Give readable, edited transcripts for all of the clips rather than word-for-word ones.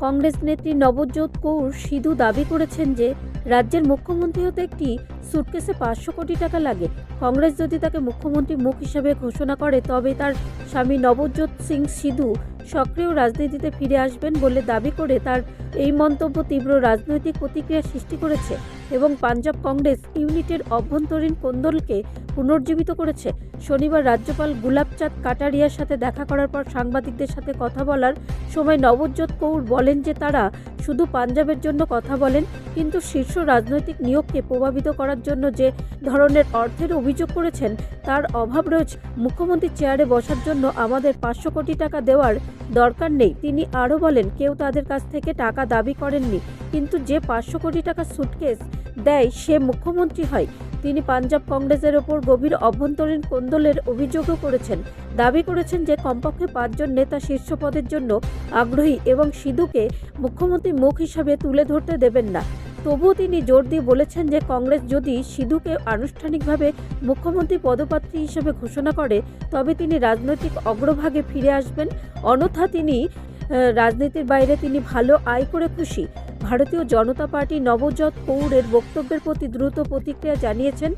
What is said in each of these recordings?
কংগ্রেস নেত্রী নবজ্যোৎ কৌর সিধু দাবি করেছেন যে রাজ্যের মুখ্যমন্ত্রী হতে একটি সুটকেসে 500 কোটি টাকা লাগে। কংগ্রেস যদি তাকে মুখ্যমন্ত্রী মুখ হিসেবে ঘোষণা করে তবে তার স্বামী নবজ্যোৎ সিং সিধু সক্রিয় রাজনীতিতে ফিরে আসবেন বলে দাবি করে তার এই মন্তব্য তীব্র রাজনৈতিক প্রতিক্রিয়া সৃষ্টি করেছে এবং পাঞ্জাব কংগ্রেস ইউনিটের অভ্যন্তরীণ কোন্দলকে পুনর্জীবিত করেছে। শনিবার রাজ্যপাল গুলাবচাঁদ কাটারিয়ার সাথে দেখা করার পর সাংবাদিকদের সাথে কথা বলার সময় নবজ্যোৎ কৌর বলেন যে তারা শুধু পাঞ্জাবের জন্য কথা বলেন, কিন্তু শীর্ষ রাজনৈতিক নিয়োগকে প্রভাবিত করার জন্য যে ধরনের অর্থের অভিযোগ করেছেন তার অভাব রয়েছে। মুখ্যমন্ত্রীর চেয়ারে বসার জন্য আমাদের 500 কোটি টাকা দেওয়ার দরকার নেই। তিনি আরও বলেন, কেউ তাদের কাছ থেকে টাকা দাবি করেননি, কিন্তু যে 500 কোটি টাকা সুটকেস দেয় সে মুখ্যমন্ত্রী হয়। তিনি পাঞ্জাব কংগ্রেসের ওপর গভীর অভ্যন্তরীণ কোন্দলের অভিযোগও করেছেন। দাবি করেছেন যে কমপক্ষে 5 জন নেতা শীর্ষ পদের জন্য আগ্রহী এবং সিধুকে মুখ্যমন্ত্রী মুখ হিসাবে তুলে ধরতে দেবেন না। তবুও তিনি জোর দিয়ে বলেছেন যে কংগ্রেস যদি সিধুকে আনুষ্ঠানিকভাবে মুখ্যমন্ত্রী পদপ্রার্থী হিসেবে ঘোষণা করে তবে তিনি রাজনৈতিক অগ্রভাগে ফিরে আসবেন, অন্যথা তিনি রাজনীতির বাইরে তিনি ভালো আয় করে খুশি। ভারতীয় জনতা পার্টি নবজ্যোৎ কৌরের বক্তব্যের প্রতি দ্রুত প্রতিক্রিয়া জানিয়েছেন।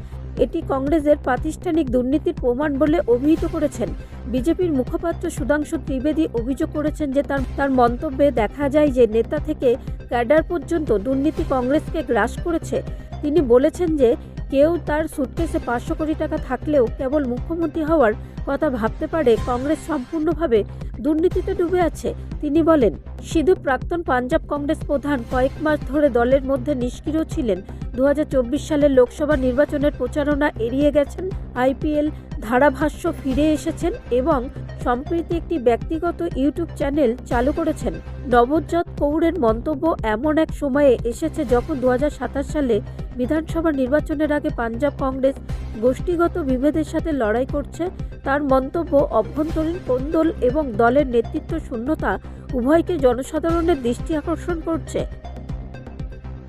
এটি কংগ্রেসের প্রাতিষ্ঠানিক দুর্নীতির প্রমাণ বলে অভিহিত করেছেন। বিজেপির মুখপাত্র সুধাংশু ত্রিবেদী অভিযোগ করেছেন যে তার মন্তব্যে দেখা যায় যে নেতা থেকে ক্যাডার পর্যন্ত দুর্নীতি কংগ্রেসকে গ্রাস করেছে। তিনি বলেছেন যে কেউ তার সুটকেসে 500 কোটি টাকা থাকলেও কেবল মুখ্যমন্ত্রী হওয়ার কথা ভাবতে পারে। কংগ্রেস সম্পূর্ণভাবে দুর্নীতিতে ডুবে আছে। তিনি বলেন, সিধু প্রাক্তন পাঞ্জাব কংগ্রেস প্রধান কয়েক মাস ধরে দলের মধ্যে নিষ্ক্রিয় ছিলেন। 2024 সালের লোকসভা নির্বাচনের প্রচারণা এড়িয়ে গেছেন, আইপিএল ধারাভাষ্য ফিরে এসেছেন এবং সম্প্রতি একটি ব্যক্তিগত ইউটিউব চ্যানেল চালু করেছেন। নবজ্যোৎ কৌরের মন্তব্য এমন এক সময়ে এসেছে যখন 2027 সালে বিধানসভা নির্বাচনের আগে পাঞ্জাব কংগ্রেস গোষ্ঠীগত বিভেদের সাথে লড়াই করছে। তার মন্তব্য অভ্যন্তরীণ কোন্দল এবং দলের নেতৃত্ব শূন্যতা উভয়কে জনসাধারণের দৃষ্টি আকর্ষণ করছে।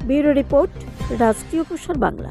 ব্যুরো রিপোর্ট, রাষ্ট্রীয় প্রসার বাংলা।